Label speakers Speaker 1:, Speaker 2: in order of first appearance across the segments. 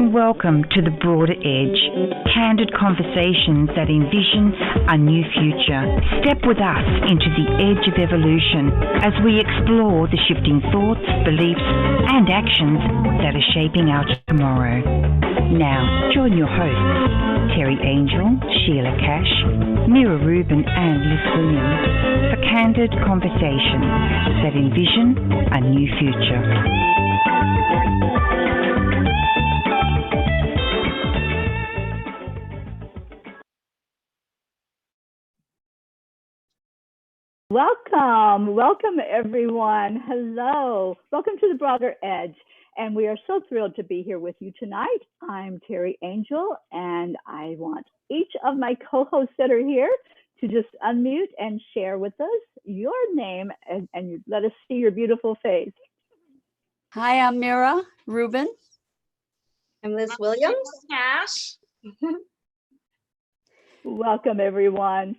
Speaker 1: and welcome to The Broader Edge, candid conversations that envision a new future. Step with us into the edge of evolution as we explore the shifting thoughts, beliefs, and actions that are shaping our tomorrow. Now, join your hosts, Teri Angel, Sheila Cash, Mira Rubin, and Liz Williams for candid conversations that envision a new future.
Speaker 2: Welcome everyone. Hello. Welcome to The Broader Edge. And we are so thrilled to be here with you tonight. I'm Teri Angel, and I want each of my co-hosts that are here to just unmute and share with us your name and let us see your beautiful face.
Speaker 3: Hi, I'm Mira Rubin.
Speaker 4: I'm Liz Williams.
Speaker 5: Cash.
Speaker 2: Welcome everyone.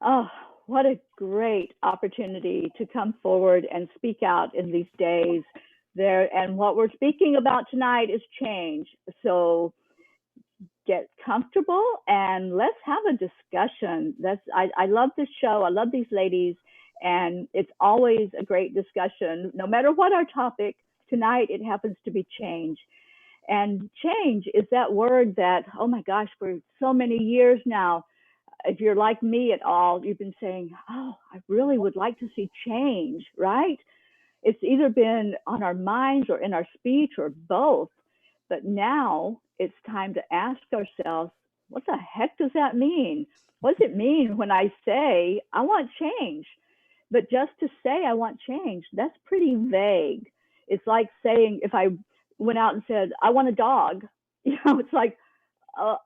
Speaker 2: Oh, what a great opportunity to come forward and speak out in these days. And what we're speaking about tonight is change. So get comfortable and let's have a discussion. I love this show. I love these ladies, and it's always a great discussion. No matter what our topic, tonight it happens to be change. And change is that word that, oh my gosh, for so many years now, if you're like me at all, you've been saying, oh, I really would like to see change, right? It's either been on our minds or in our speech or both. But now it's time to ask ourselves, what the heck does that mean? What does it mean when I say, I want change? But just to say I want change, that's pretty vague. It's like saying, if I went out and said, I want a dog, it's like,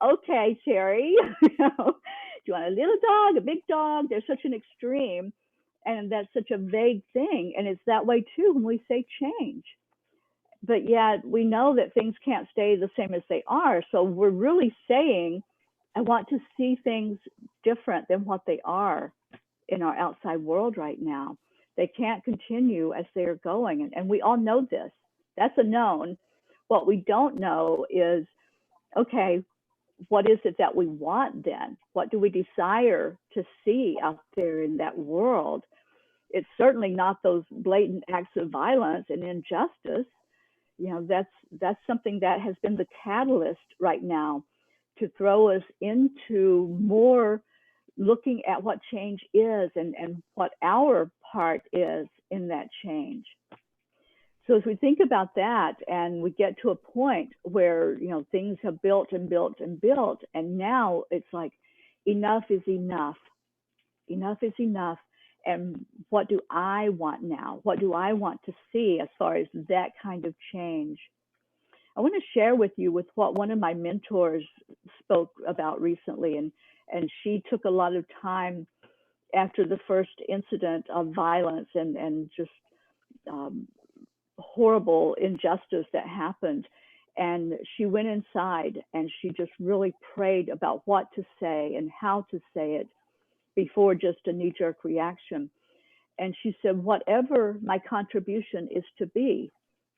Speaker 2: okay, Teri, do you want a little dog, a big dog? There's such an extreme, and that's such a vague thing. And it's that way too when we say change. But yet we know that things can't stay the same as they are. So we're really saying, I want to see things different than what they are in our outside world right now. They can't continue as they are going. And we all know this. That's a known. What we don't know is, okay, what is it that we want then? What do we desire to see out there in that world? It's certainly not those blatant acts of violence and injustice. That's something that has been the catalyst right now to throw us into more looking at what change is and what our part is in that change. So as we think about that and we get to a point where, things have built and built and built, and now it's like, enough is enough. Enough is enough. And what do I want now? What do I want to see as far as that kind of change? I want to share with you with what one of my mentors spoke about recently. And she took a lot of time after the first incident of violence and just horrible injustice that happened. And she went inside and she just really prayed about what to say and how to say it before just a knee-jerk reaction. And she said, whatever my contribution is to be,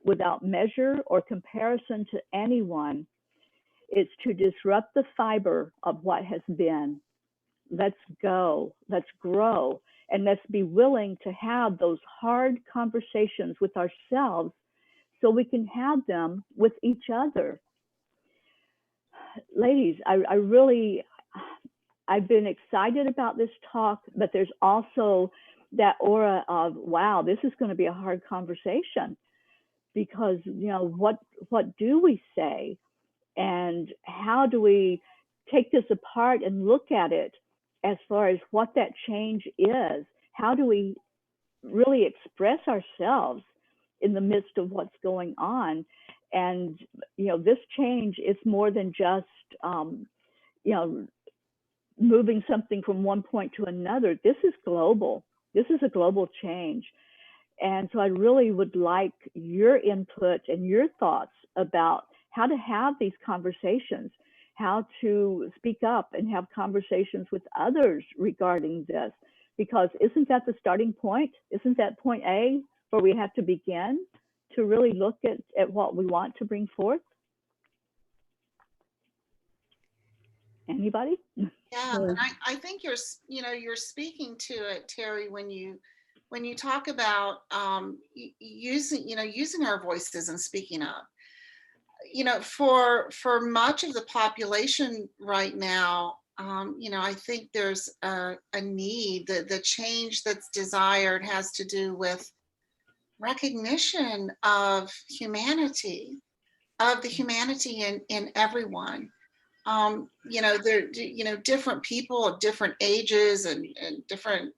Speaker 2: without measure or comparison to anyone, it's to disrupt the fiber of what has been. Let's go, let's grow, and let's be willing to have those hard conversations with ourselves so we can have them with each other. Ladies, I've been excited about this talk, but there's also that aura of, wow, this is going to be a hard conversation because, what do we say? And how do we take this apart and look at it as far as what that change is? How do we really express ourselves in the midst of what's going on? And, this change is more than just, moving something from one point to another. This is global. This is a global change. And so I really would like your input and your thoughts about how to have these conversations, how to speak up and have conversations with others regarding this, because isn't that the starting point? Isn't that point A where we have to begin to really look at what we want to bring forth? Anybody?
Speaker 5: Yeah, and I think you're speaking to it, Teri, when you talk about using our voices and speaking up. For much of the population right now, I think there's a need. The change that's desired has to do with recognition of humanity, of the humanity in everyone. There, different people of different ages and different,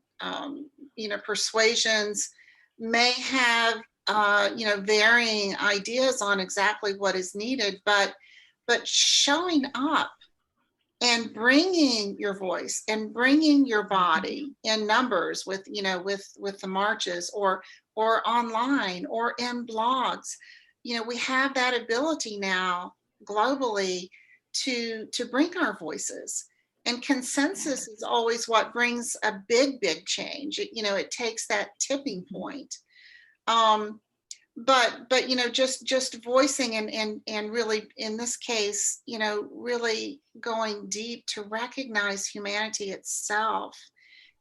Speaker 5: persuasions may have, varying ideas on exactly what is needed, but showing up and bringing your voice and bringing your body in numbers with the marches or online or in blogs. We have that ability now globally to bring our voices, and consensus is always what brings a big change. It takes that tipping point. But just voicing and really, in this case, really going deep to recognize humanity itself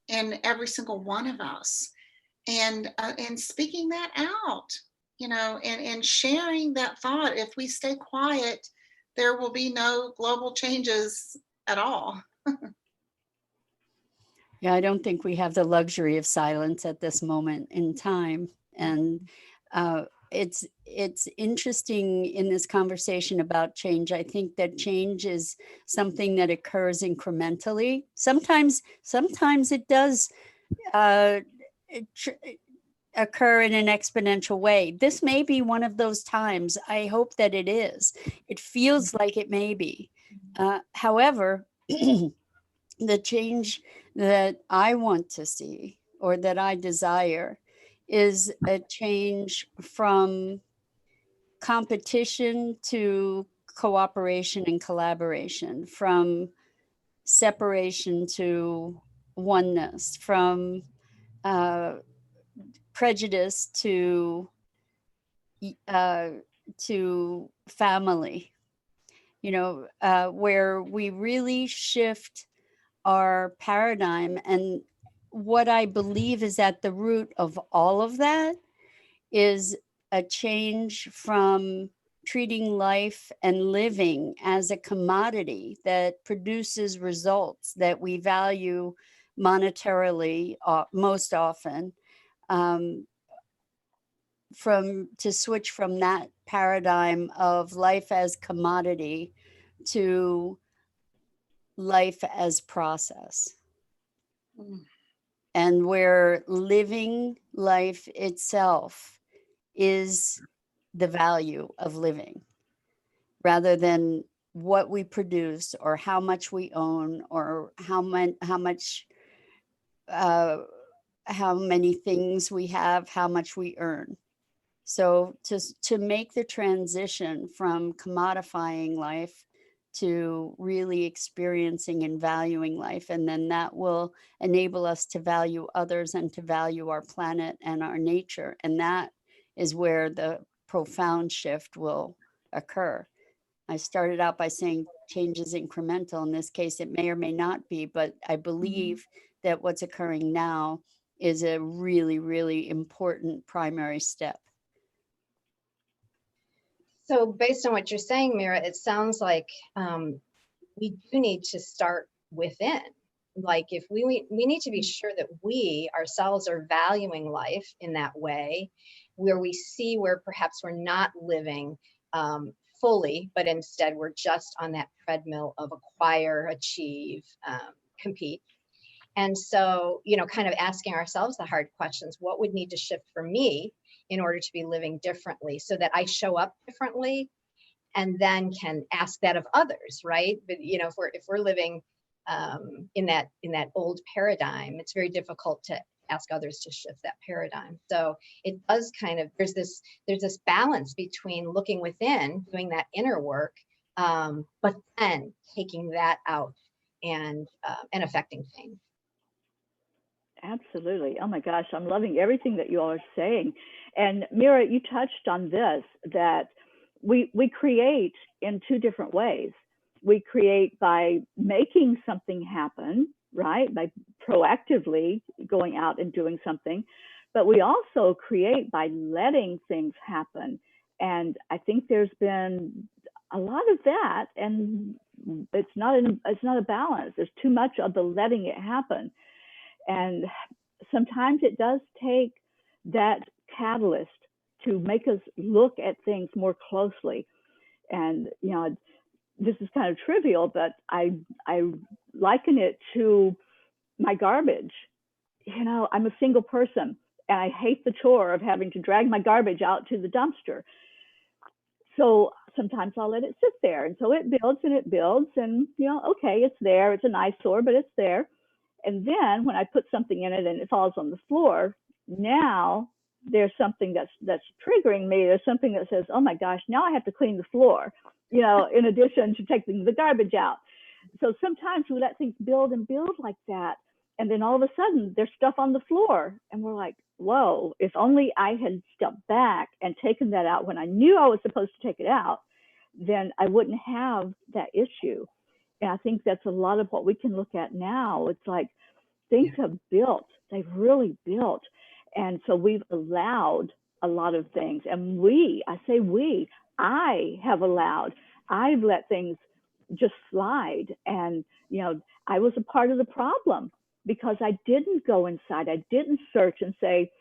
Speaker 5: in every single one of us, and speaking that out, and sharing that thought. If we stay quiet, there will be no global changes at all.
Speaker 3: Yeah, I don't think we have the luxury of silence at this moment in time. And it's interesting in this conversation about change. I think that change is something that occurs incrementally. Sometimes it does occur in an exponential way. This may be one of those times. I hope that it is. It feels like it may be. However, the change that I want to see, or that I desire, is a change from competition to cooperation and collaboration, from separation to oneness, from prejudice to family, where we really shift our paradigm. And what I believe is at the root of all of that is a change from treating life and living as a commodity that produces results that we value monetarily most often, to switch from that paradigm of life as commodity to life as process. And where living life itself is the value of living, rather than what we produce or how much we own or how many things we have, how much we earn. So to make the transition from commodifying life to really experiencing and valuing life, and then that will enable us to value others and to value our planet and our nature. And that is where the profound shift will occur. I started out by saying change is incremental. In this case, it may or may not be, but I believe that what's occurring now is a really, really important primary step.
Speaker 4: So based on what you're saying, Mira, it sounds like we do need to start within. Like if we need to be sure that we ourselves are valuing life in that way, where we see where perhaps we're not living fully, but instead we're just on that treadmill of acquire, achieve, compete. And so, kind of asking ourselves the hard questions: what would need to shift for me in order to be living differently, so that I show up differently, and then can ask that of others, right? But if we're living in that old paradigm, it's very difficult to ask others to shift that paradigm. So it does there's this balance between looking within, doing that inner work, but then taking that out and affecting change.
Speaker 2: Absolutely. Oh my gosh, I'm loving everything that you all are saying. And Mira, you touched on this, that we create in two different ways. We create by making something happen, right? By proactively going out and doing something. But we also create by letting things happen. And I think there's been a lot of that, and it's not a balance. There's too much of the letting it happen. And sometimes it does take that catalyst to make us look at things more closely. And, you know, this is kind of trivial, but I liken it to my garbage. You know, I'm a single person and I hate the chore of having to drag my garbage out to the dumpster. So sometimes I'll let it sit there. And so it builds and it builds, and, you know, okay, it's there. It's an eyesore, but it's there. And then when I put something in it and it falls on the floor, now there's something that's triggering me. There's something that says, oh my gosh, now I have to clean the floor, you know, in addition to taking the garbage out. So sometimes we let things build and build like that. And then all of a sudden there's stuff on the floor and we're like, whoa, if only I had stepped back and taken that out when I knew I was supposed to take it out, then I wouldn't have that issue. And I think that's a lot of what we can look at now. It's like things have built, they've really built. And so we've allowed a lot of things. And I have allowed, I've let things just slide. And, you know, I was a part of the problem because I didn't go inside. I didn't search and say,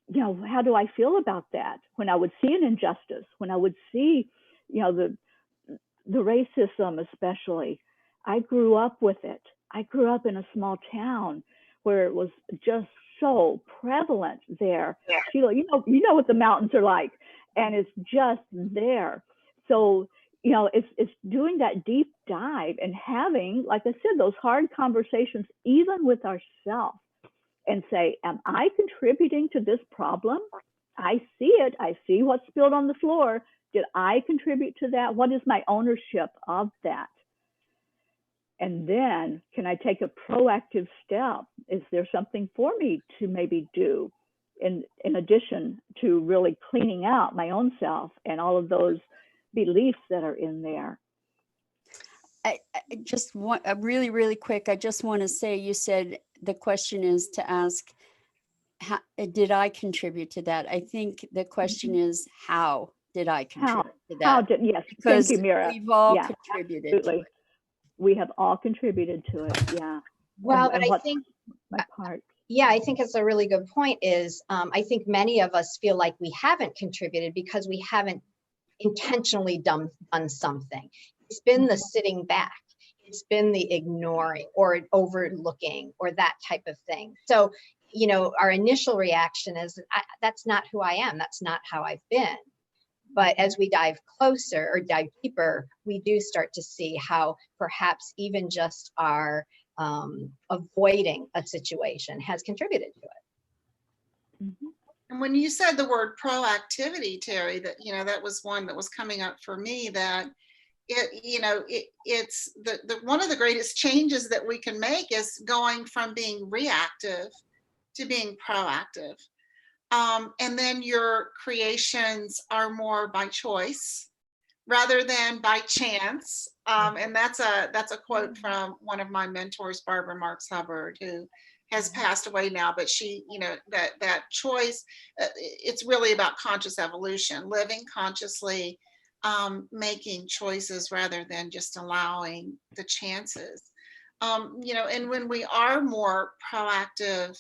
Speaker 2: you know, how do I feel about that? When I would see an injustice, when I would see, you know, the racism especially, I grew up with it. I grew up in a small town where it was just so prevalent there. Yeah. Sheila, you know what the mountains are like, and it's just there. So, you know, it's doing that deep dive and having, like I said, those hard conversations, even with ourselves, and say, am I contributing to this problem? I see it. I see what's spilled on the floor. Did I contribute to that? What is my ownership of that? And then can I take a proactive step? Is there something for me to maybe do in addition to really cleaning out my own self and all of those beliefs that are in there?
Speaker 3: I just want really, really quick. I just want to say, you said the question is to ask, how, did I contribute to that? I think the question is, how did I contribute to that?
Speaker 2: Yes,
Speaker 3: because
Speaker 2: thank you, Mira.
Speaker 3: We've all contributed
Speaker 2: absolutely.
Speaker 3: to it.
Speaker 2: We have all contributed to it, yeah.
Speaker 4: Well, but I think
Speaker 2: my part.
Speaker 4: Yeah, I think it's a really good point is, I think many of us feel like we haven't contributed because we haven't intentionally done something. It's been the sitting back. It's been the ignoring or overlooking or that type of thing. So, you know, our initial reaction is, that's not who I am. That's not how I've been. But as we dive closer or dive deeper, we do start to see how perhaps even just our avoiding a situation has contributed to it.
Speaker 5: Mm-hmm. And when you said the word proactivity, Teri, that, you know, that was one that was coming up for me, that it's the one of the greatest changes that we can make is going from being reactive to being proactive. And then your creations are more by choice rather than by chance. And that's a quote from one of my mentors, Barbara Marx Hubbard, who has passed away now, but she, you know, that choice, it's really about conscious evolution, living consciously, making choices rather than just allowing the chances. You know, and when we are more proactive,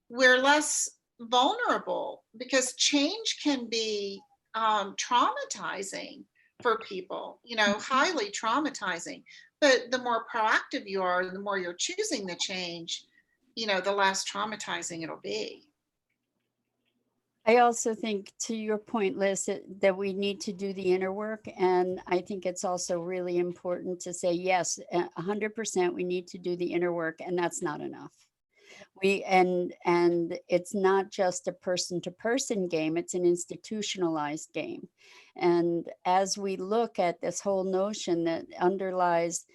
Speaker 5: we're less vulnerable because change can be traumatizing for people, you know, highly traumatizing. But the more proactive you are, the more you're choosing the change, you know, the less traumatizing it'll be.
Speaker 3: I also think, to your point, Liz, that we need to do the inner work. And I think it's also really important to say, yes, 100% we need to do the inner work, and that's not enough. And it's not just a person-to-person game, it's an institutionalized game. And as we look at this whole notion that underlies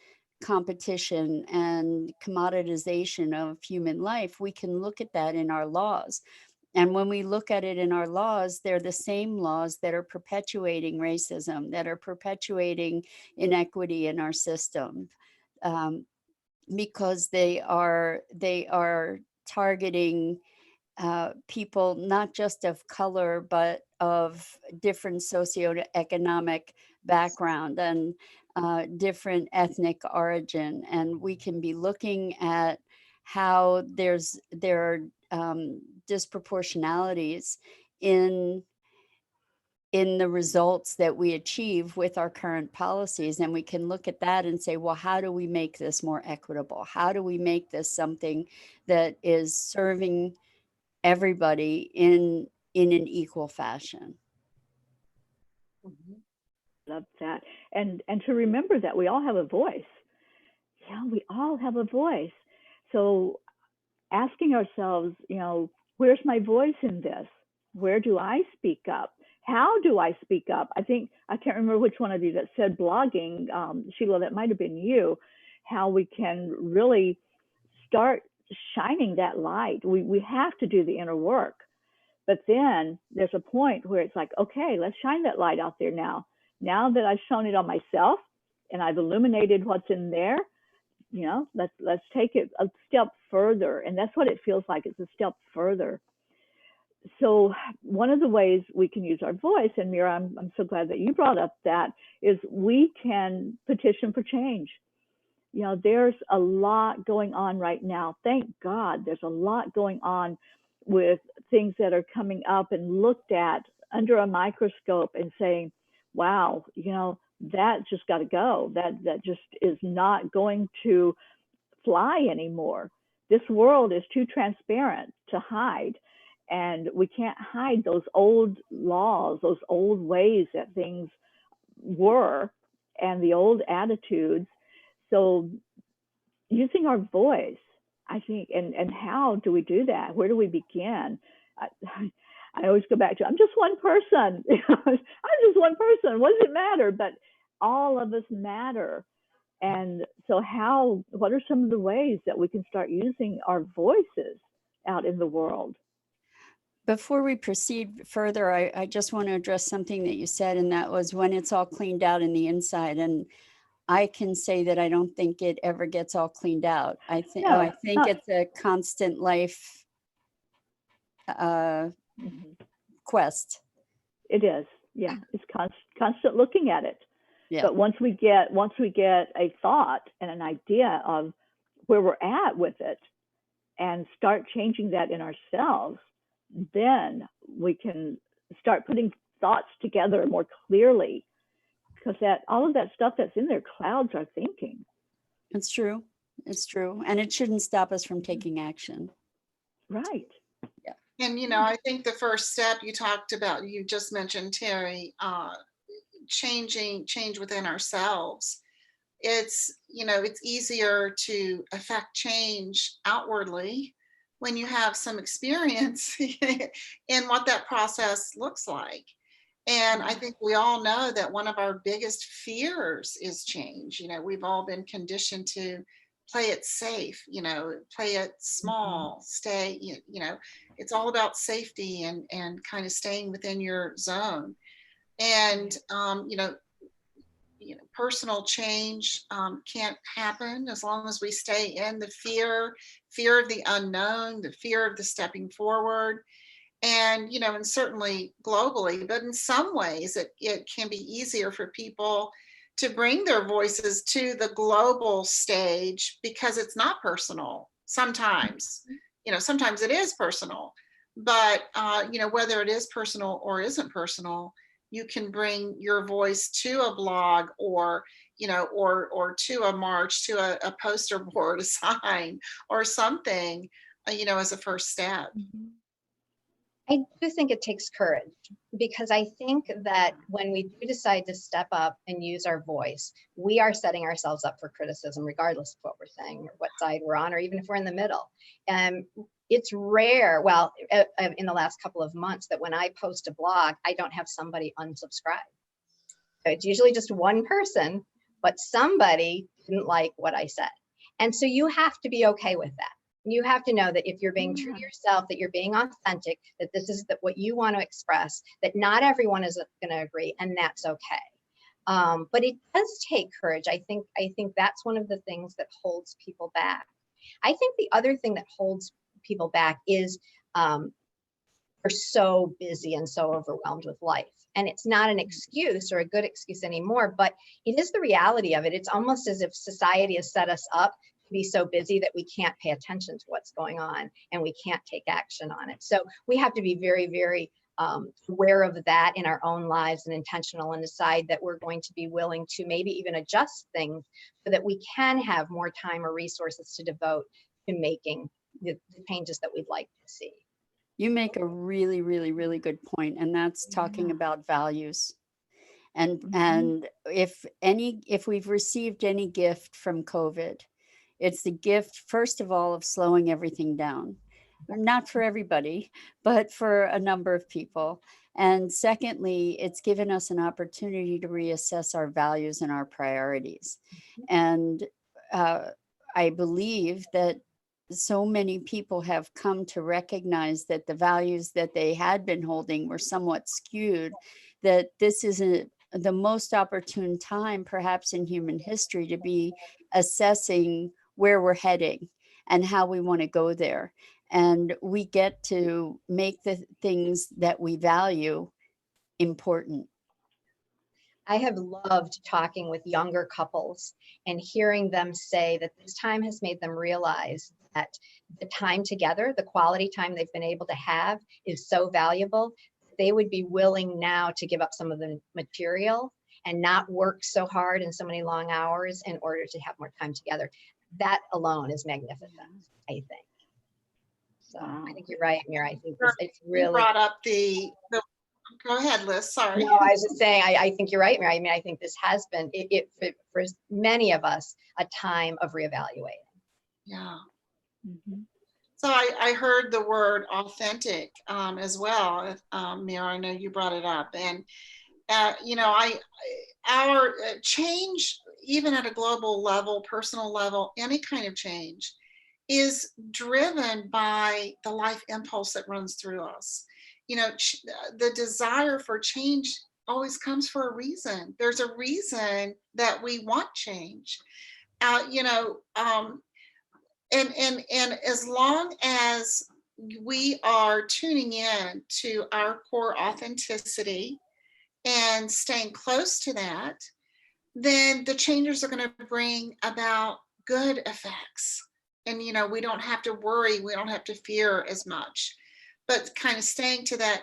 Speaker 3: competition and commoditization of human life, we can look at that in our laws. And when we look at it in our laws, they're the same laws that are perpetuating racism, that are perpetuating inequity in our system, because they are targeting people not just of color, but of different socioeconomic background and different ethnic origin. And we can be looking at how there are disproportionalities in the results that we achieve with our current policies. And we can look at that and say, well, how do we make this more equitable? How do we make this something that is serving everybody in an equal fashion?
Speaker 2: Love that. And to remember that we all have a voice. Yeah, we all have a voice. So asking ourselves, where's my voice in this? Where do I speak up? How do I speak up? I can't remember which one of you that said blogging, Sheila, that might have been you, how we can really start shining that light. We have to do the inner work. But then there's a point where it's like, okay, let's shine that light out there now. Now that I've shown it on myself and I've illuminated what's in there, let's take it a step further. And that's what it feels like. It's a step further. So one of the ways we can use our voice, and Mira, I'm so glad that you brought up that, is we can petition for change. There's a lot going on right now. Thank God there's a lot going on with things that are coming up and looked at under a microscope and saying, wow, that just got to go. That just is not going to fly anymore. This world is too transparent to hide. And we can't hide those old laws, those old ways that things were, and the old attitudes. So using our voice, I think, and how do we do that? Where do we begin? I always go back to, I'm just one person. I'm just one person. What does it matter? But all of us matter. And so what are some of the ways that we can start using our voices out in the world?
Speaker 3: Before we proceed further, I just want to address something that you said, and that was when it's all cleaned out in the inside. And I can say that I don't think it ever gets all cleaned out. I think it's a constant life quest.
Speaker 2: It is, yeah. It's constant looking at it.
Speaker 3: Yeah.
Speaker 2: But once we get a thought and an idea of where we're at with it, and start changing that in ourselves, then we can start putting thoughts together more clearly, because all of that stuff that's in there clouds our thinking.
Speaker 3: It's true. And it shouldn't stop us from taking action.
Speaker 2: Right.
Speaker 3: Yeah.
Speaker 5: And, I think the first step you just mentioned, Teri, change within ourselves. It's easier to affect change outwardly when you have some experience in what that process looks like. And I think we all know that one of our biggest fears is change. We've all been conditioned to play it safe, play it small, stay, it's all about safety and kind of staying within your zone. And, personal change can't happen as long as we stay in the fear of the unknown, the fear of the stepping forward. And, and certainly globally, but in some ways it can be easier for people to bring their voices to the global stage because it's not personal. Sometimes, sometimes it is personal, but, whether it is personal or isn't personal, you can bring your voice to a blog or to a march, to a poster board, a sign or something, as a first step.
Speaker 4: I do think it takes courage, because I think that when we do decide to step up and use our voice, we are setting ourselves up for criticism, regardless of what we're saying or what side we're on, or even if we're in the middle. It's rare, in the last couple of months, that when I post a blog, I don't have somebody unsubscribe. So it's usually just one person, but somebody didn't like what I said. And so you have to be okay with that. You have to know that if you're being true to yourself, that you're being authentic, that this is what you want to express, that not everyone is going to agree, and that's okay. But it does take courage. I think that's one of the things that holds people back. I think the other thing that holds people back is we're so busy and so overwhelmed with life. And it's not an excuse or a good excuse anymore, but it is the reality of it. It's almost as if society has set us up to be so busy that we can't pay attention to what's going on and we can't take action on it. So we have to be very, very aware of that in our own lives and intentional, and decide that we're going to be willing to maybe even adjust things so that we can have more time or resources to devote to making the changes that we'd like to see.
Speaker 3: You make a really, really, really good point, and that's talking about values. And if we've received any gift from COVID, it's the gift, first of all, of slowing everything down. Not for everybody, but for a number of people. And secondly, it's given us an opportunity to reassess our values and our priorities. And I believe that so many people have come to recognize that the values that they had been holding were somewhat skewed, that this is the most opportune time, perhaps in human history, to be assessing where we're heading and how we want to go there. And we get to make the things that we value important.
Speaker 4: I have loved talking with younger couples and hearing them say that this time has made them realize that the time together, the quality time they've been able to have, is so valuable. They would be willing now to give up some of the material and not work so hard and so many long hours in order to have more time together. That alone is magnificent, I think. So I think you're right, Mira. I think it's really—
Speaker 5: You brought up the go ahead, Liz, sorry.
Speaker 4: No, I was just saying, I think you're right, Mira. I mean, I think this has been, for many of us, a time of reevaluating.
Speaker 5: Yeah. So I heard the word authentic as well, Mira. I know you brought it up, and our change, even at a global level, personal level, any kind of change, is driven by the life impulse that runs through us. The desire for change always comes for a reason. There's a reason that we want change. And as long as we are tuning in to our core authenticity and staying close to that, then the changes are going to bring about good effects. And, we don't have to worry, we don't have to fear as much, but kind of staying to that,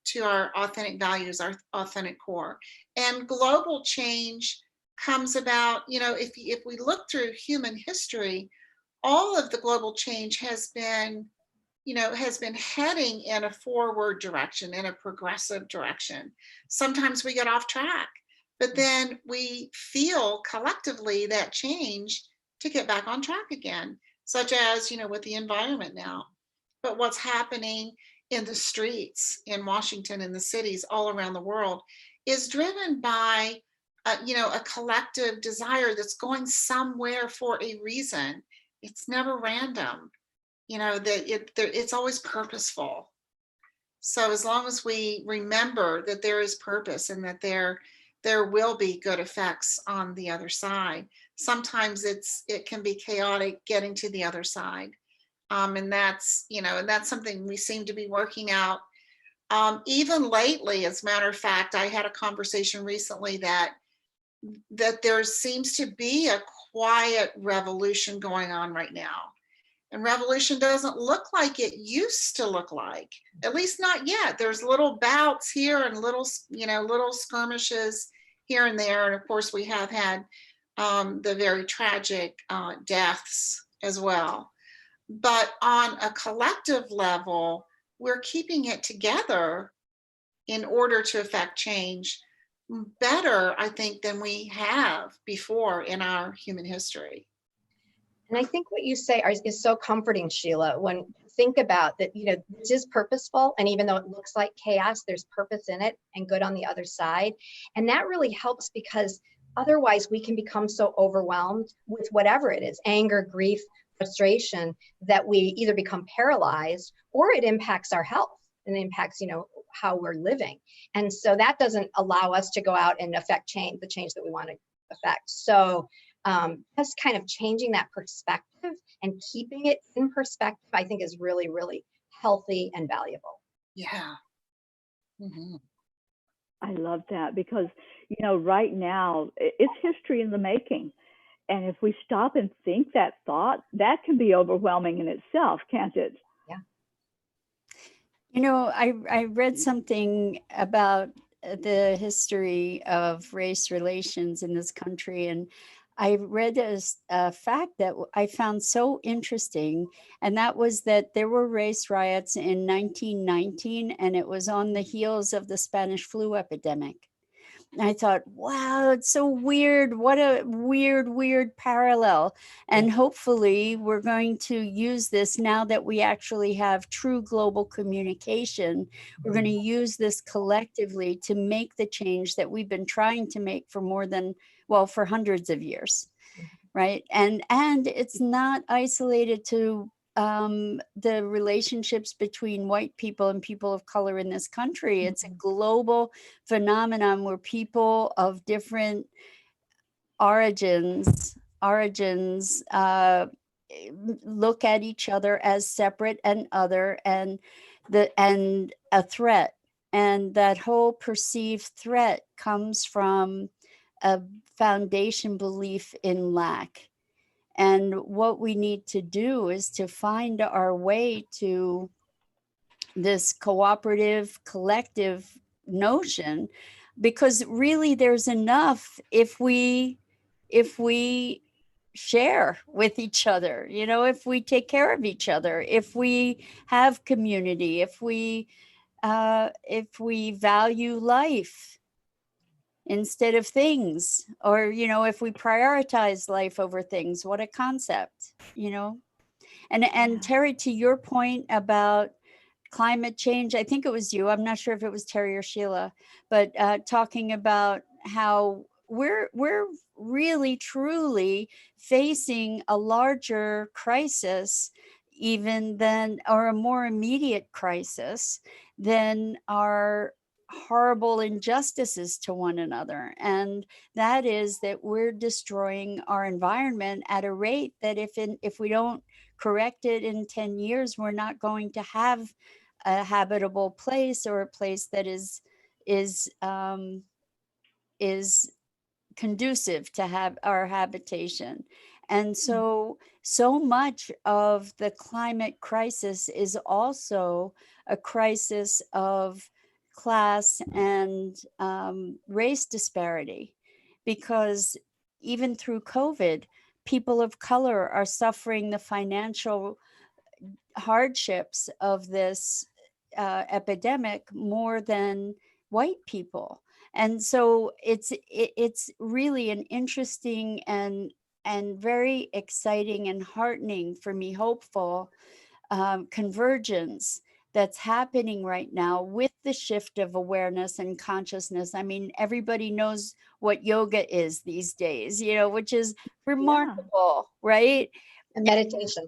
Speaker 5: to our authentic values, our authentic core. And global change comes about, if we look through human history, all of the global change has been heading in a forward direction, in a progressive direction. Sometimes we get off track, but then we feel collectively that change to get back on track again, such as, with the environment now. But what's happening in the streets in Washington, in the cities all around the world, is driven by, a collective desire that's going somewhere for a reason. It's never random, it's always purposeful. So as long as we remember that there is purpose and that there will be good effects on the other side. Sometimes it can be chaotic getting to the other side. And that's something we seem to be working out. Even lately, as a matter of fact, I had a conversation recently that there seems to be a quiet revolution going on right now. And revolution doesn't look like it used to look like, at least not yet. There's little bouts here and little skirmishes here and there. And of course, we have had the very tragic deaths as well. But on a collective level, we're keeping it together in order to affect change better, I think, than we have before in our human history.
Speaker 4: And I think what you say is so comforting, Sheila, when you think about that, this is purposeful. And even though it looks like chaos, there's purpose in it and good on the other side. And that really helps, because otherwise we can become so overwhelmed with whatever it is, anger, grief, frustration that we either become paralyzed or it impacts our health and impacts, you know, how we're living. And so that doesn't allow us to go out and affect the change that we want to affect. So just kind of changing that perspective and keeping it in perspective, I think is really, really healthy and valuable.
Speaker 5: Yeah. Mm-hmm.
Speaker 2: I love that, because, you know, right now it's history in the making. And if we stop and think that thought, that can be overwhelming in itself, can't it?
Speaker 4: Yeah.
Speaker 3: You know, I read something about the history of race relations in this country, and I read a fact that I found so interesting, and that was that there were race riots in 1919, and it was on the heels of the Spanish flu epidemic. And I thought, wow, it's so weird. What a weird parallel. And hopefully we're going to use this now that we actually have true global communication. We're going to use this collectively to make the change that we've been trying to make for for hundreds of years, right? And it's not isolated to the relationships between white people and people of color in this country. It's a global phenomenon where people of different origins look at each other as separate and other, and a threat. And that whole perceived threat comes from a foundation belief in lack. And what we need to do is to find our way to this cooperative, collective notion, because really there's enough if we share with each other, you know, if we take care of each other, if we have community, if we value life instead of things, or, you know, if we prioritize life over things. What a concept, you know. And Teri, to your point about climate change, I think it was you, I'm not sure if it was Teri or Sheila, but talking about how we're really truly facing a larger crisis even than, or a more immediate crisis than our horrible injustices to one another. And that is that we're destroying our environment at a rate that if we don't correct it in 10 years, we're not going to have a habitable place, or a place that is conducive to have our habitation. And so much of the climate crisis is also a crisis of class and race disparity, because even through COVID, people of color are suffering the financial hardships of this epidemic more than white people. And so it's really an interesting and very exciting and heartening, for me, hopeful convergence that's happening right now with the shift of awareness and consciousness. I mean, everybody knows what yoga is these days, you know, which is remarkable, right?
Speaker 4: And meditation.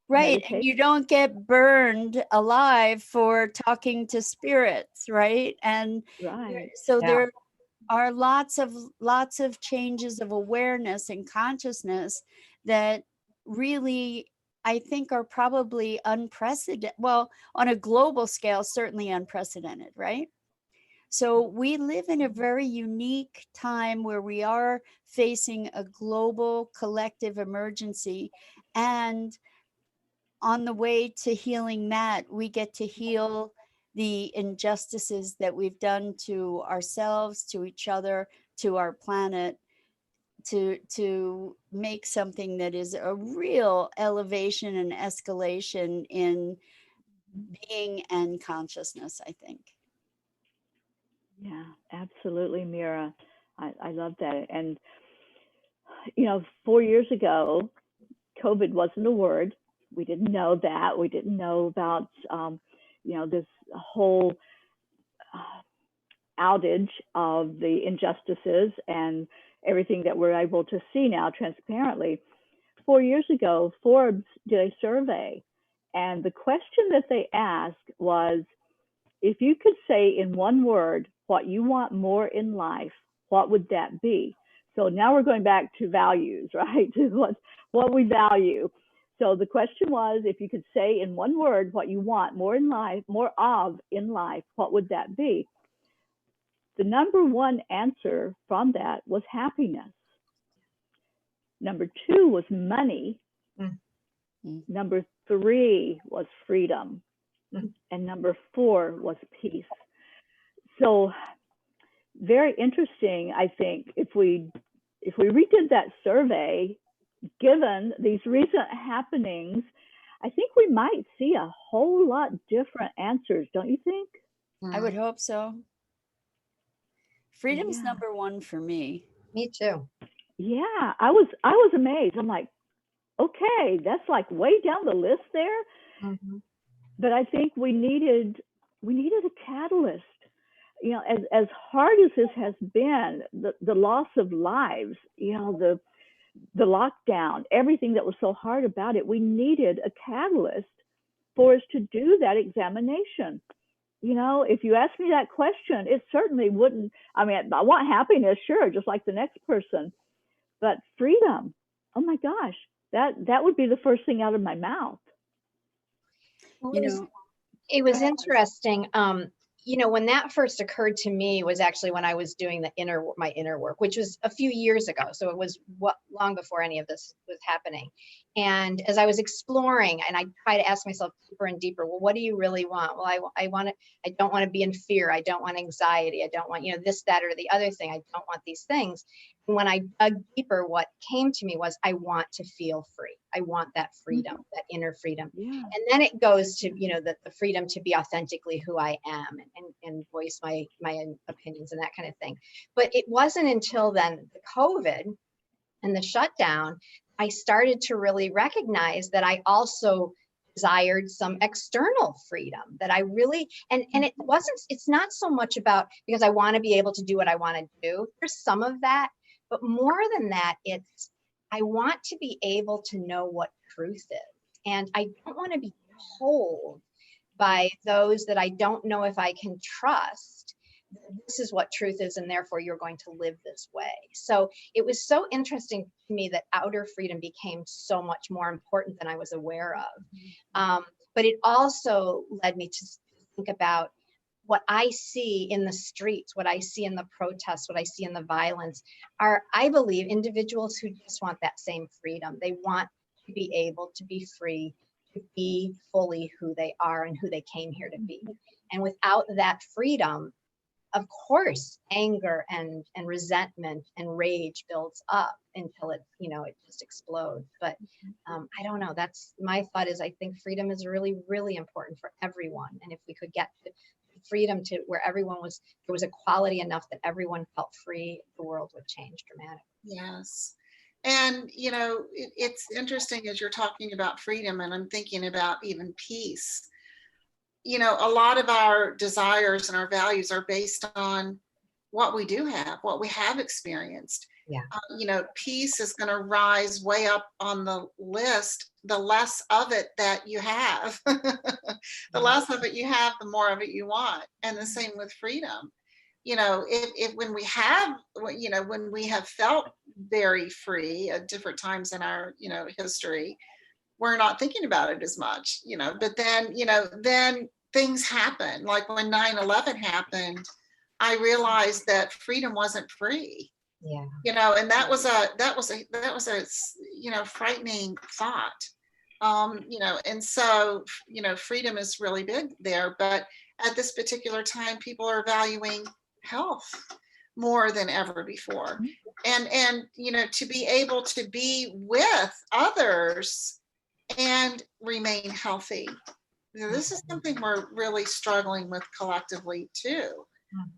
Speaker 3: Right. And you don't get burned alive for talking to spirits, right? And so there are lots of changes of awareness and consciousness that really, I think, are probably unprecedented. Well, on a global scale, certainly unprecedented, right? So we live in a very unique time where we are facing a global collective emergency, and on the way to healing that, we get to heal the injustices that we've done to ourselves, to each other, to our planet, to make something that is a real elevation and escalation in being and consciousness, I think.
Speaker 2: Yeah, absolutely, Mira. I love that. And, you know, 4 years ago, COVID wasn't a word. We didn't know that. We didn't know about, you know, this whole outage of the injustices and everything that we're able to see now transparently. 4 years ago, Forbes did a survey, and the question that they asked was, if you could say in one word what you want more in life, what would that be? So now we're going back to values, right? What we value. So the question was, if you could say in one word what you want more in life, more of in life, what would that be? The number one answer from that was happiness. Number two was money.
Speaker 4: Mm-hmm.
Speaker 2: Number three was freedom. Mm-hmm. And number four was peace. So very interesting, I think, if we redid that survey, given these recent happenings, I think we might see a whole lot different answers, don't you think?
Speaker 3: I would hope so. Freedom's number one for me.
Speaker 4: Me too.
Speaker 2: Yeah, I was amazed. I'm like, okay, that's like way down the list there.
Speaker 4: Mm-hmm.
Speaker 2: But I think we needed a catalyst. You know, as hard as this has been, the loss of lives, you know, the lockdown, everything that was so hard about it, we needed a catalyst for us to do that examination. You know, if you ask me that question, it certainly wouldn't. I mean, I want happiness, sure, just like the next person, but freedom. Oh my gosh, that would be the first thing out of my mouth.
Speaker 3: You know,
Speaker 4: it was interesting. You know, when that first occurred to me was actually when I was doing my inner work, which was a few years ago. So it was long before any of this was happening. And as I was exploring, and I try to ask myself deeper and deeper, well, what do you really want? Well, I don't want to be in fear. I don't want anxiety. I don't want, you know, this, that, or the other thing. I don't want these things. And when I dug deeper, what came to me was, I want to feel free. I want that freedom, that inner freedom. Yeah. And then it goes to, you know, the freedom to be authentically who I am and voice my opinions and that kind of thing. But it wasn't until then, the COVID and the shutdown, I started to really recognize that I also desired some external freedom, that I really, and it's not so much about because I want to be able to do what I want to do. There's some of that, but more than that, it's, I want to be able to know what truth is. And I don't want to be told by those that I don't know if I can trust, this is what truth is, and therefore you're going to live this way. So it was so interesting to me that outer freedom became so much more important than I was aware of. But it also led me to think about what I see in the streets, what I see in the protests, what I see in the violence are, I believe, individuals who just want that same freedom. They want to be able to be free, to be fully who they are and who they came here to be. And without that freedom, of course, anger and resentment and rage builds up until it, you know, it just explodes. But I don't know. That's my thought is I think freedom is really, really important for everyone. And if we could get to freedom to where there was equality enough that everyone felt free, the world would change dramatically.
Speaker 5: Yes. And, you know, it's interesting as you're talking about freedom, and I'm thinking about even peace. You know, a lot of our desires and our values are based on what we do have, what we have experienced.
Speaker 4: Yeah.
Speaker 5: You know, peace is going to rise way up on the list, the less of it that you have. The less of it you have, the more of it you want. And the same with freedom. You know, if when we have felt very free at different times in our, you know, history, we're not thinking about it as much, you know, but then, you know, then things happen. Like when 9/11 happened, I realized that freedom wasn't free.
Speaker 4: Yeah.
Speaker 5: You know, and that was a you know, frightening thought. You know, and so, you know, freedom is really big there, but at this particular time, people are valuing health more than ever before. And, you know, to be able to be with others and remain healthy. This is something we're really struggling with collectively too.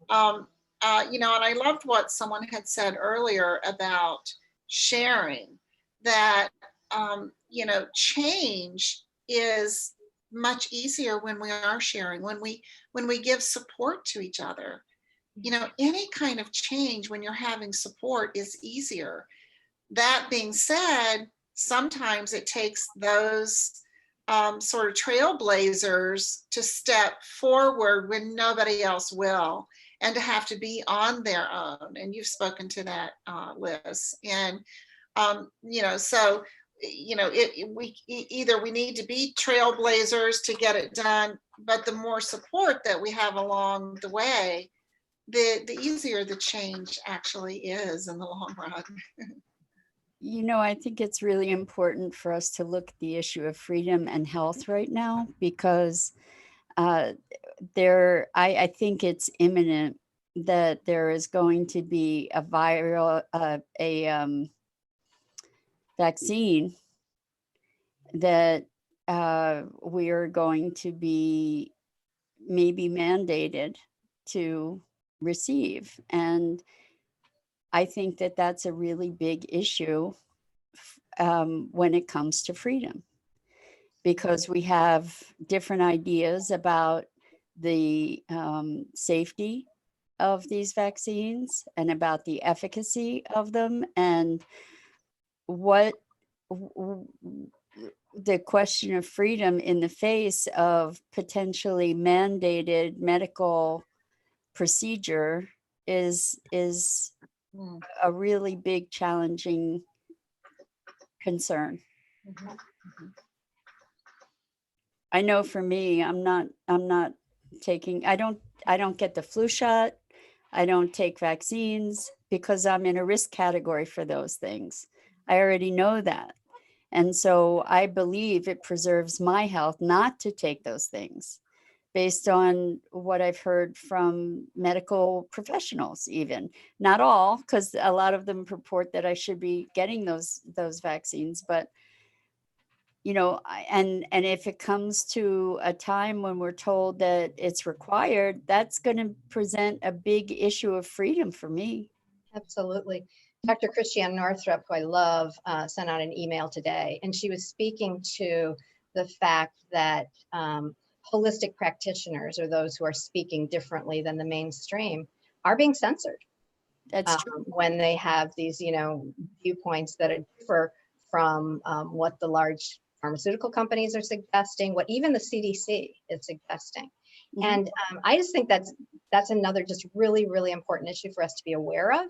Speaker 5: You know, and I loved what someone had said earlier about sharing, that, you know, change is much easier when we are sharing, when we give support to each other. You know, any kind of change when you're having support is easier. That being said, sometimes it takes those sort of trailblazers to step forward when nobody else will, and to have to be on their own. And you've spoken to that, Liz. And so either we need to be trailblazers to get it done, but the more support that we have along the way, the easier the change actually is in the long run.
Speaker 3: I think it's really important for us to look at the issue of freedom and health right now, because I think it's imminent that there is going to be a vaccine that we are going to be maybe mandated to receive. And I think that that's a really big issue when it comes to freedom, because we have different ideas about the safety of these vaccines and about the efficacy of them, and what the question of freedom in the face of potentially mandated medical procedure is a really big challenging concern. I know for me, I'm not taking, I don't get the flu shot. I don't take vaccines because I'm in a risk category for those things. I already know that. And so I believe it preserves my health not to take those things, based on what I've heard from medical professionals, even. Not all, because a lot of them purport that I should be getting those vaccines. But, and if it comes to a time when we're told that it's required, that's going to present a big issue of freedom for me.
Speaker 4: Absolutely. Dr. Christiane Northrup, who I love, sent out an email today, and she was speaking to the fact that holistic practitioners, or those who are speaking differently than the mainstream, are being censored.
Speaker 3: That's true.
Speaker 4: When they have these, viewpoints that differ from what the large pharmaceutical companies are suggesting, what even the CDC is suggesting. Mm-hmm. And I just think that's another just really, really important issue for us to be aware of,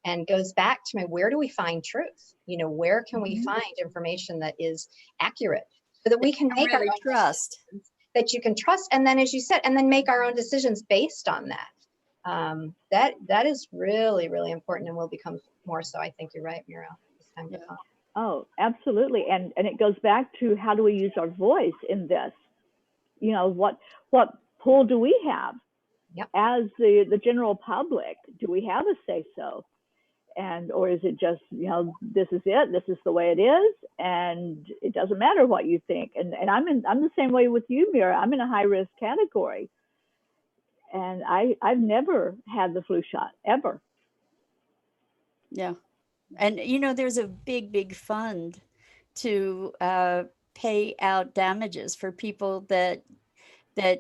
Speaker 4: and goes back to where do we find truth? Where can we find information that is accurate so that we can make
Speaker 3: really
Speaker 4: our own
Speaker 3: trust.
Speaker 4: That you can trust, and then, as you said, and then make our own decisions based on that. That is really, really important, and will become more so. I think you're right, Mira.
Speaker 2: Yeah. Oh, absolutely. And it goes back to, how do we use our voice in this? What pull do we have? Yep. As the general public? Do we have a say so? Or is it just, this is it, this is the way it is, and it doesn't matter what you think? And I'm the same way with you, Mira. I'm in a high risk category, and I've never had the flu shot, ever.
Speaker 3: Yeah. And there's a big fund to pay out damages for people that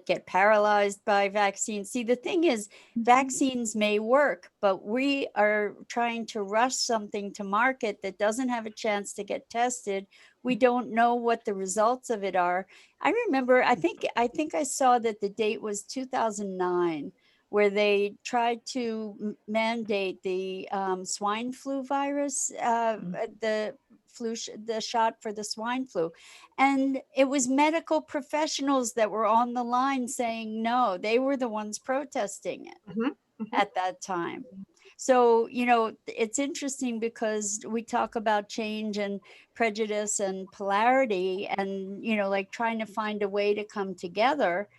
Speaker 3: get paralyzed by vaccines. See, the thing is, vaccines may work, but we are trying to rush something to market that doesn't have a chance to get tested. We don't know what the results of it are. I remember, I think I saw that the date was 2009, where they tried to mandate the swine flu virus, the shot for the swine flu. And it was medical professionals that were on the line saying no. They were the ones protesting it at that time. So, it's interesting, because we talk about change and prejudice and polarity, and, like trying to find a way to come together.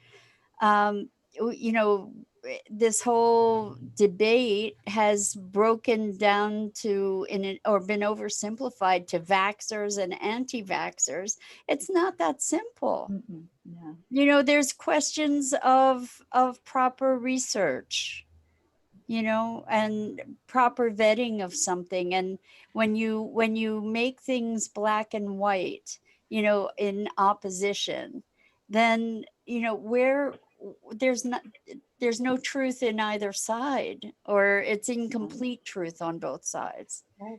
Speaker 3: This whole debate has broken down to or been oversimplified to vaxxers and anti-vaxxers. It's not that simple. Yeah. There's questions of proper research, and proper vetting of something. And when you make things black and white, in opposition, then, where there's no truth in either side, or it's incomplete truth on both sides.
Speaker 2: Yeah.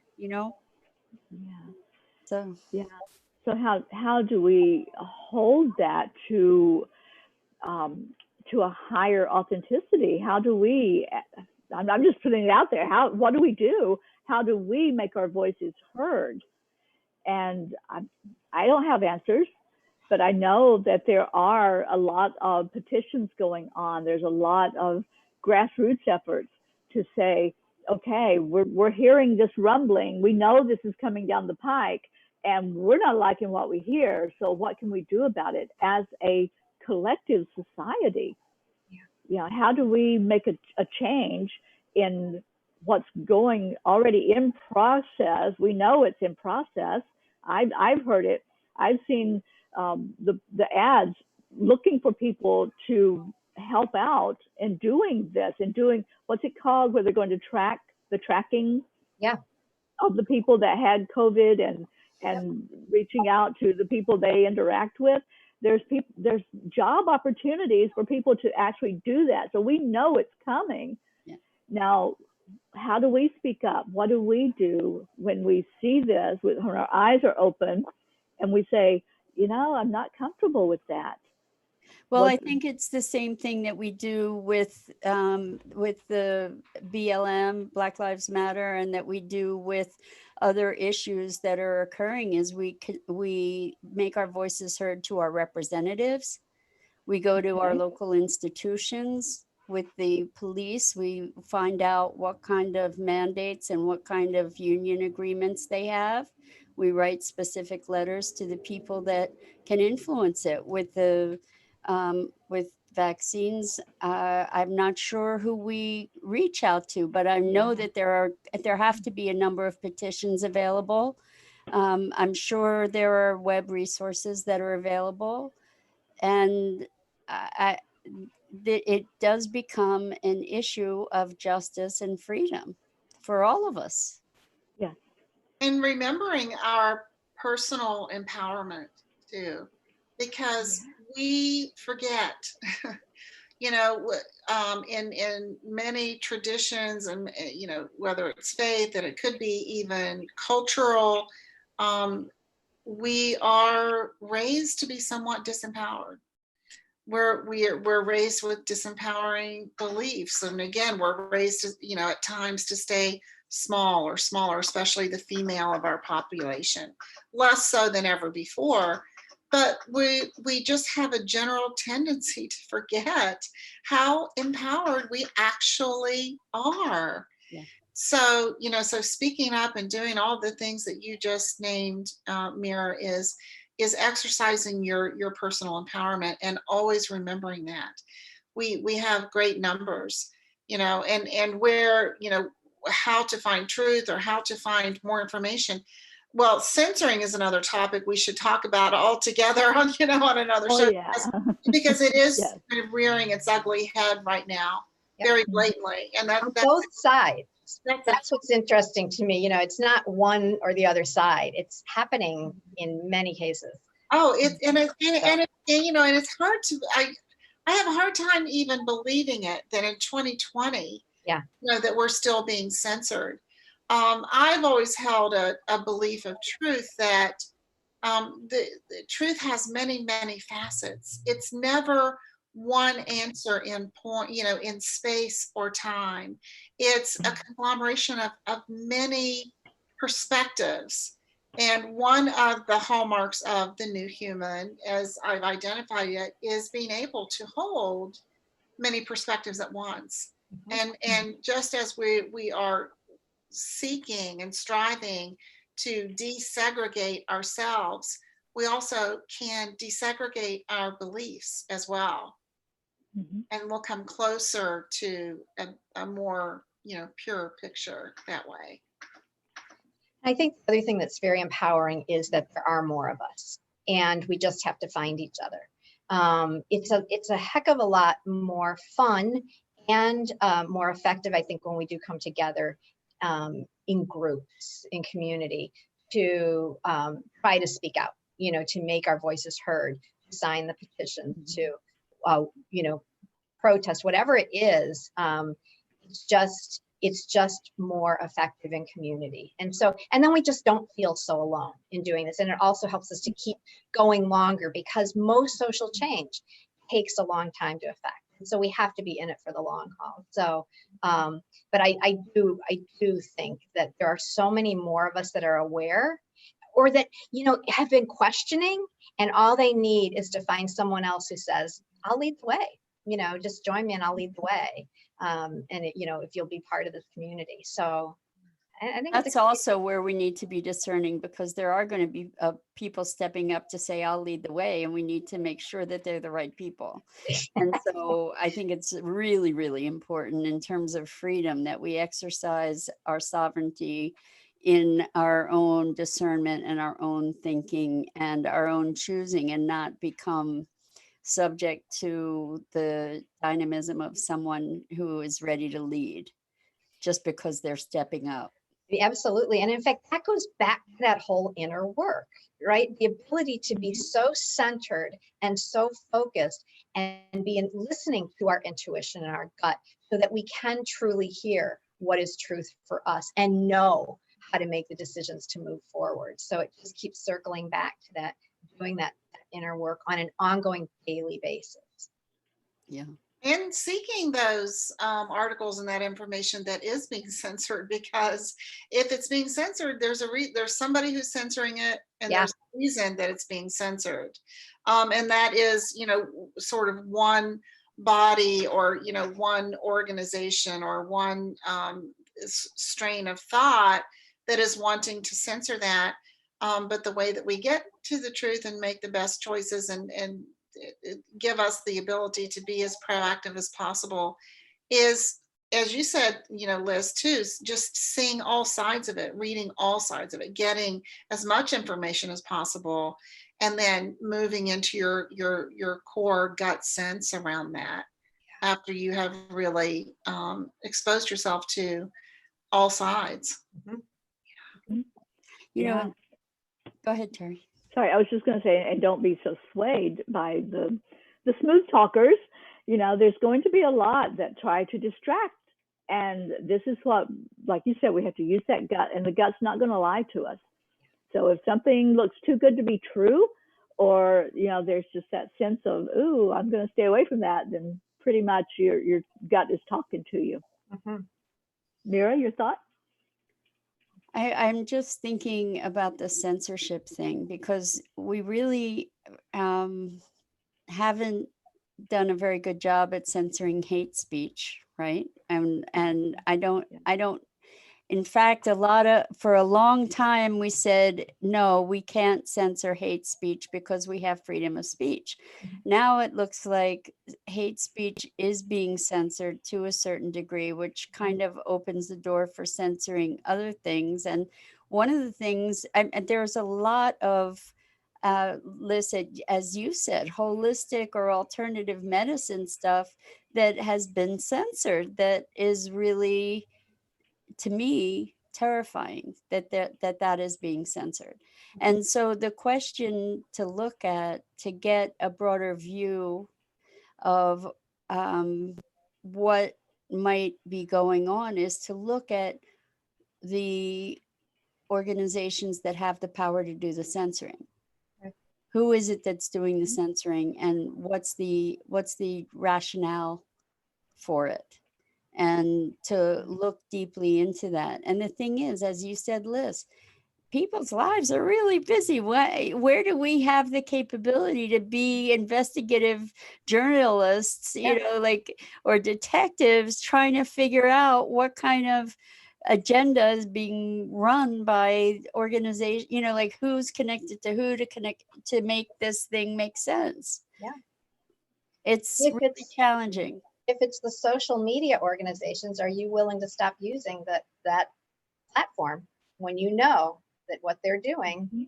Speaker 3: So
Speaker 2: Yeah. So how do we hold that to a higher authenticity? How do we? I'm just putting it out there. What do we do? How do we make our voices heard? And I don't have answers, but I know that there are a lot of petitions going on. There's a lot of grassroots efforts to say, okay, we're hearing this rumbling. We know this is coming down the pike, and we're not liking what we hear. So what can we do about it as a collective society? Yeah. How do we make a change in what's going already in process? We know it's in process. I've heard it. I've seen the ads looking for people to help out in doing this and doing, what's it called, where they're going to track the tracking of the people that had COVID and reaching out to the people they interact with. There's job opportunities for people to actually do that. So we know it's coming.
Speaker 3: Yeah.
Speaker 2: Now, how do we speak up? What do we do when we see this, when our eyes are open and we say, I'm not comfortable with that?
Speaker 3: Well, I think it's the same thing that we do with the BLM, Black Lives Matter, and that we do with other issues that are occurring. Is we make our voices heard to our representatives. We go to our local institutions. With the police, we find out what kind of mandates and what kind of union agreements they have. We write specific letters to the people that can influence it. With vaccines, I'm not sure who we reach out to, but I know that there have to be a number of petitions available. I'm sure there are web resources that are available, and it does become an issue of justice and freedom for all of us.
Speaker 2: Yeah.
Speaker 5: And remembering our personal empowerment too, because we forget, in many traditions, and whether it's faith, and it could be even cultural, we are raised to be somewhat disempowered. We're raised with disempowering beliefs, and again, we're raised to, at times to stay small or smaller, especially the female of our population, less so than ever before. But we just have a general tendency to forget how empowered we actually are.
Speaker 3: Yeah.
Speaker 5: So, so speaking up and doing all the things that you just named, Mira, is exercising your personal empowerment, and always remembering that we have great numbers, and where, how to find truth or how to find more information. Well, censoring is another topic we should talk about altogether on another show, because it is kind of rearing its ugly head right now, very blatantly, and that's
Speaker 4: both sides. That's what's interesting to me. It's not one or the other side. It's happening in many cases. Oh,
Speaker 5: it's hard to. I have a hard time even believing it that in 2020, that we're still being censored. I've always held a belief of truth that the truth has many, many facets. It's never one answer in point, in space or time. It's a conglomeration of many perspectives. And one of the hallmarks of the new human, as I've identified it, is being able to hold many perspectives at once. And just as we are seeking and striving to desegregate ourselves, we also can desegregate our beliefs as well. And we'll come closer to a more, pure picture that way.
Speaker 4: I think the other thing that's very empowering is that there are more of us, and we just have to find each other. It's a heck of a lot more fun and more effective, I think, when we do come together in groups, in community, to try to speak out, to make our voices heard, to sign the petition, to, protest, whatever it is. It's just, it's just more effective in community. And so, and then we just don't feel so alone in doing this. And it also helps us to keep going longer, because most social change takes a long time to affect. And so we have to be in it for the long haul. So, but I do think that there are so many more of us that are aware, or that, you know, have been questioning, and all they need is to find someone else who says, I'll lead the way, you know, just join me and I'll lead the way. And it, you know, if you'll be part of this community. So I think
Speaker 3: that's also where we need to be discerning, because there are going to be people stepping up to say, I'll lead the way, and we need to make sure that they're the right people. And so I think it's really, really important in terms of freedom that we exercise our sovereignty in our own discernment and our own thinking and our own choosing, and not become subject to the dynamism of someone who is ready to lead just because they're stepping up.
Speaker 4: Absolutely. And in fact, that goes back to that whole inner work, right? The ability to be so centered and so focused, and be listening to our intuition and our gut, so that we can truly hear what is truth for us and know how to make the decisions to move forward. So it just keeps circling back to that, doing that inner work on an ongoing daily basis.
Speaker 3: Yeah.
Speaker 5: And seeking those articles and that information that is being censored, because if it's being censored, there's somebody who's censoring it, and there's a reason that it's being censored. And that is, you know, sort of one body, or, you know, one organization, or one strain of thought that is wanting to censor that. But the way that we get to the truth and make the best choices, and give us the ability to be as proactive as possible, is, as you said, you know, Liz, too, just seeing all sides of it, reading all sides of it, getting as much information as possible, and then moving into your core gut sense around that after you have really exposed yourself to all sides.
Speaker 4: Mm-hmm.
Speaker 3: You know, go ahead, Teri.
Speaker 2: Sorry, I was just going to say, and don't be so swayed by the smooth talkers. You know, there's going to be a lot that try to distract. And this is what, like you said, we have to use that gut, and the gut's not going to lie to us. So if something looks too good to be true, or, you know, there's just that sense of, ooh, I'm going to stay away from that, then pretty much your gut is talking to you.
Speaker 4: Mm-hmm.
Speaker 2: Mira, your thought?
Speaker 3: I'm just thinking about the censorship thing, because we really haven't done a very good job at censoring hate speech, right? And I don't, in fact, for a long time, we said, no, we can't censor hate speech because we have freedom of speech. Now it looks like hate speech is being censored to a certain degree, which kind of opens the door for censoring other things. And one of the things, there's a lot of, Liz, as you said, holistic or alternative medicine stuff that has been censored, that is really, to me, terrifying that is being censored. And so the question to look at, to get a broader view of what might be going on, is to look at the organizations that have the power to do the censoring.
Speaker 4: Right.
Speaker 3: Who is it that's doing the censoring, and what's the rationale for it? And to look deeply into that. And the thing is, as you said, Liz, people's lives are really busy. Where do we have the capability to be investigative journalists, you know, like, or detectives trying to figure out what kind of agenda is being run by organization, you know, like who's connected to who to connect to make this thing make sense?
Speaker 4: Yeah.
Speaker 3: It's really challenging.
Speaker 4: If it's the social media organizations, are you willing to stop using that platform when you know that what they're doing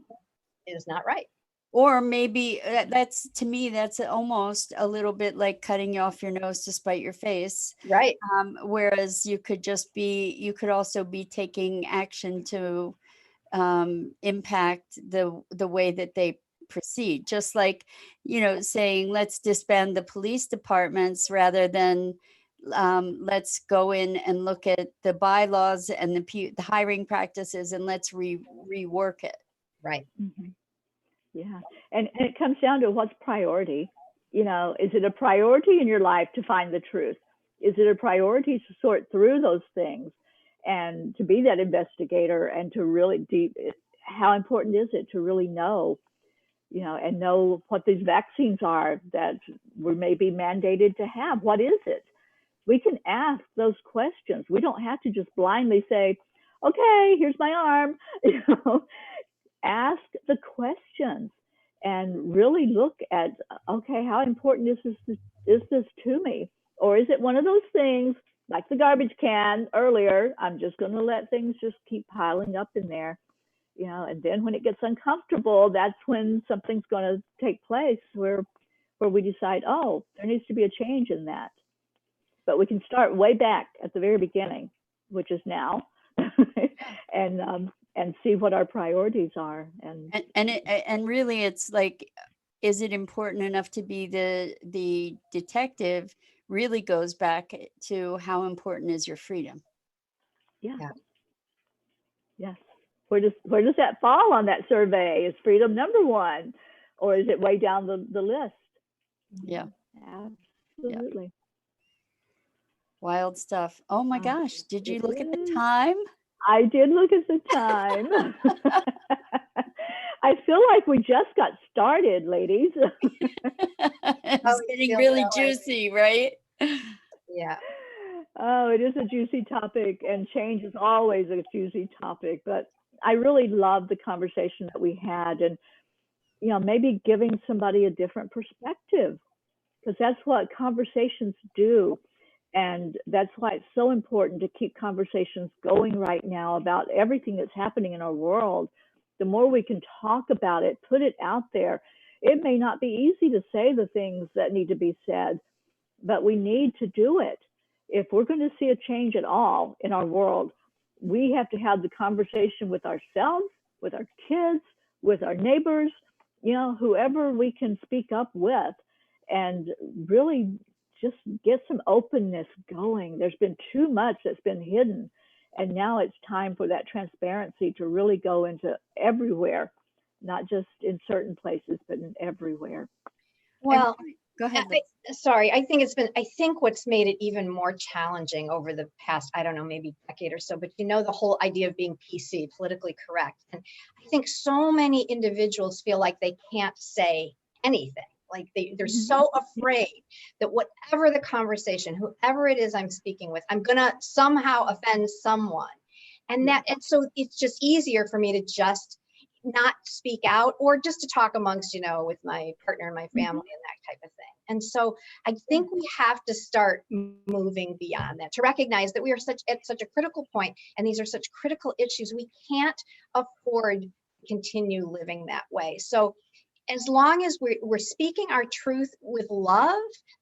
Speaker 4: is not right?
Speaker 3: Or maybe that's, to me, that's almost a little bit like cutting you off your nose to spite your face.
Speaker 4: Right.
Speaker 3: Whereas you could also be taking action to impact the way that they proceed, just like, you know, saying let's disband the police departments rather than let's go in and look at the bylaws and the hiring practices, and let's rework it.
Speaker 4: Right.
Speaker 2: Mm-hmm. Yeah. And it comes down to what's priority. You know, is it a priority in your life to find the truth? Is it a priority to sort through those things and to be that investigator and to really how important is it to really know, you know, and know what these vaccines are that we may be mandated to have? What is it? We can ask those questions. We don't have to just blindly say, okay, here's my arm. You know, ask the questions and really look at, okay, how important is this to me? Or is it one of those things like the garbage can earlier? I'm just going to let things just keep piling up in there, you know, and then when it gets uncomfortable, that's when something's going to take place where we decide, oh, there needs to be a change in that. But we can start way back at the very beginning, which is now, and see what our priorities are.
Speaker 3: And really, it's like, is it important enough to be the detective? Really goes back to how important is your freedom.
Speaker 2: Yeah. Yes. Where does that fall on that survey? Is freedom number one, or is it way down the list?
Speaker 3: Yeah.
Speaker 2: Absolutely.
Speaker 3: Yeah. Wild stuff. Oh my gosh. Did you look at the time?
Speaker 2: I did look at the time. I feel like we just got started, ladies.
Speaker 3: It's getting really juicy, right?
Speaker 4: Yeah.
Speaker 2: Oh, it is a juicy topic, and change is always a juicy topic. But I really love the conversation that we had, and, you know, maybe giving somebody a different perspective, because that's what conversations do. And that's why it's so important to keep conversations going right now about everything that's happening in our world. The more we can talk about it, put it out there. It may not be easy to say the things that need to be said, but we need to do it. If we're going to see a change at all in our world, we have to have the conversation with ourselves, with our kids, with our neighbors, you know, whoever we can speak up with, and really just get some openness going. There's been too much that's been hidden, and now it's time for that transparency to really go into everywhere, not just in certain places, but in everywhere.
Speaker 4: Well,
Speaker 3: go ahead.
Speaker 4: I think what's made it even more challenging over the past, I don't know, maybe decade or so, but you know, the whole idea of being PC, politically correct. And I think so many individuals feel like they can't say anything. Like they're so afraid that whatever the conversation, whoever it is I'm speaking with, I'm going to somehow offend someone. And so it's just easier for me to just not speak out, or just to talk amongst, you know, with my partner and my family and that type of thing. And so I think we have to start moving beyond that, to recognize that we are at such a critical point, and these are such critical issues. We can't afford to continue living that way. So as long as we're speaking our truth with love,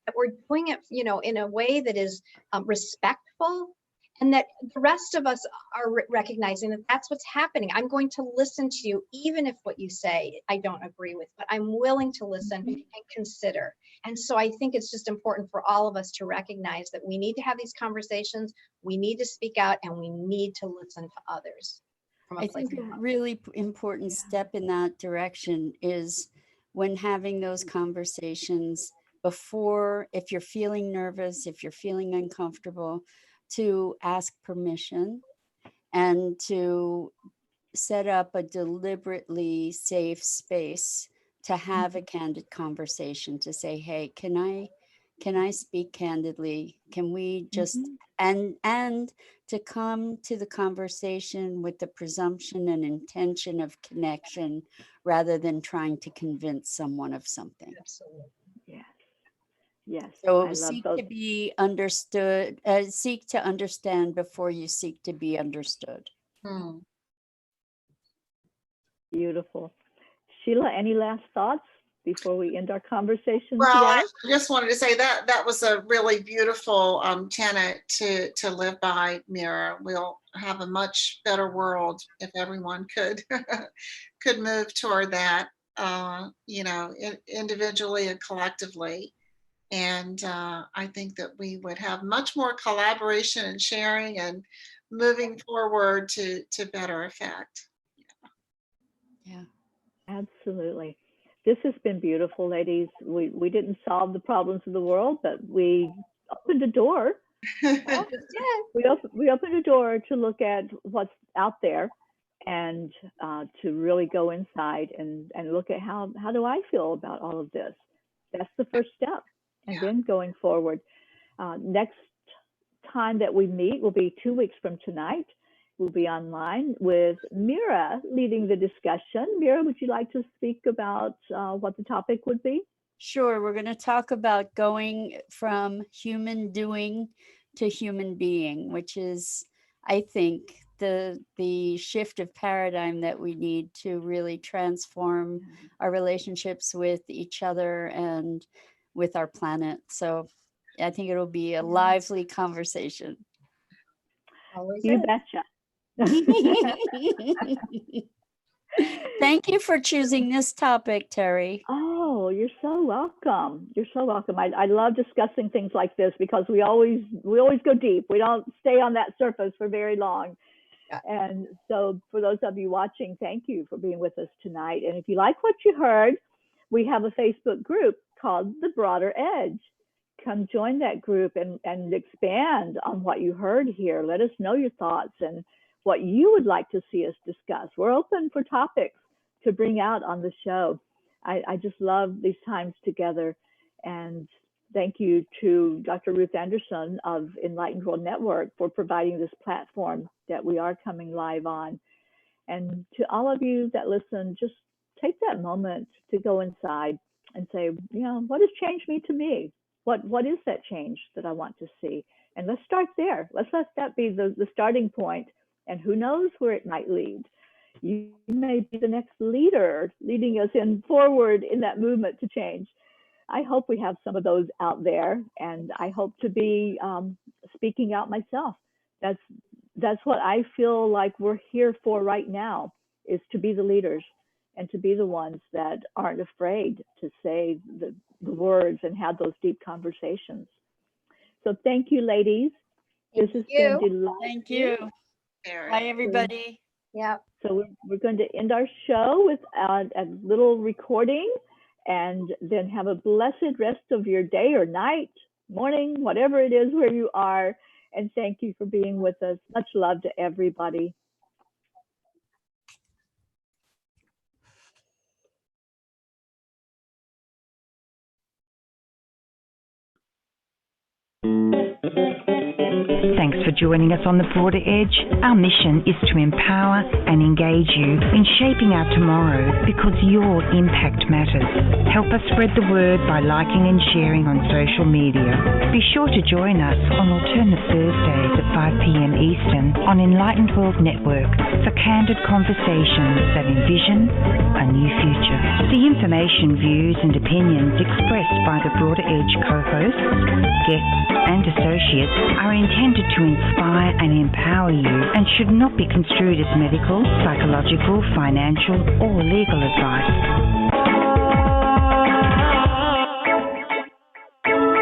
Speaker 4: that we're doing it, you know, in a way that is respectful, and that the rest of us are recognizing that that's what's happening. I'm going to listen to you, even if what you say I don't agree with, but I'm willing to listen and consider. And so I think it's just important for all of us to recognize that we need to have these conversations, we need to speak out, and we need to listen to others.
Speaker 3: I think a really important step in that direction is when having those conversations before, if you're feeling nervous, if you're feeling uncomfortable, to ask permission and to set up a deliberately safe space to have a candid conversation, to say, hey, can I speak candidly? Can we just, and to come to the conversation with the presumption and intention of connection rather than trying to convince someone of something.
Speaker 4: Absolutely.
Speaker 2: Yes.
Speaker 3: So seek to be understood, seek to understand before you seek to be understood.
Speaker 2: Beautiful. Sheila, any last thoughts before we end our conversation
Speaker 5: today?
Speaker 2: I
Speaker 5: just wanted to say that was a really beautiful tenet to live by, Mira. We'll have a much better world if everyone could move toward that, you know, individually and collectively. And I think that we would have much more collaboration and sharing and moving forward to better effect.
Speaker 3: Yeah.
Speaker 2: Absolutely. This has been beautiful, ladies. We didn't solve the problems of the world, but we opened a door.
Speaker 4: Yeah.
Speaker 2: We opened a door to look at what's out there and to really go inside and look at how do I feel about all of this. That's the first step. And then going forward. Next time that we meet will be 2 weeks from tonight. We'll be online with Mira leading the discussion. Mira, would you like to speak about what the topic would be?
Speaker 3: Sure. We're going to talk about going from human doing to human being, which is, I think, the shift of paradigm that we need to really transform our relationships with each other and with our planet. So I think it'll be a lively conversation.
Speaker 4: Always
Speaker 2: You
Speaker 4: is.
Speaker 2: betcha.
Speaker 3: Thank you for choosing this topic, Teri.
Speaker 2: Oh, you're so welcome. You're so welcome. I love discussing things like this because we always go deep. We don't stay on that surface for very long.
Speaker 4: Yeah.
Speaker 2: And so for those of you watching, thank you for being with us tonight. And if you like what you heard, we have a Facebook group called The Broader Edge. Come join that group and expand on what you heard here. Let us know your thoughts and what you would like to see us discuss. We're open for topics to bring out on the show. I just love these times together. And thank you to Dr. Ruth Anderson of Enlightened World Network for providing this platform that we are coming live on. And to all of you that listen, just take that moment to go inside and say, what has changed me to me? What is that change that I want to see? And let's start there. Let's let that be the starting point. And who knows where it might lead. You may be the next leader leading us forward in that movement to change. I hope we have some of those out there, and I hope to be speaking out myself. That's what I feel like we're here for right now, is to be the leaders and to be the ones that aren't afraid to say the words and have those deep conversations. So thank you, ladies. This has been delightful.
Speaker 3: Thank you. Bye, everybody.
Speaker 4: Yeah.
Speaker 2: So we're going to end our show with a little recording, and then have a blessed rest of your day or night, morning, whatever it is where you are. And thank you for being with us. Much love to everybody.
Speaker 1: Thanks for joining us on The Broader Edge. Our mission is to empower and engage you in shaping our tomorrow, because your impact matters. Help us spread the word by liking and sharing on social media. Be sure to join us on alternate Thursdays at 5 p.m. Eastern on Enlightened World Network for candid conversations that envision a new future. The information, views and opinions expressed by The Broader Edge co-hosts, guests and associates are intended to inspire and empower you and should not be construed as medical, psychological, financial or legal advice.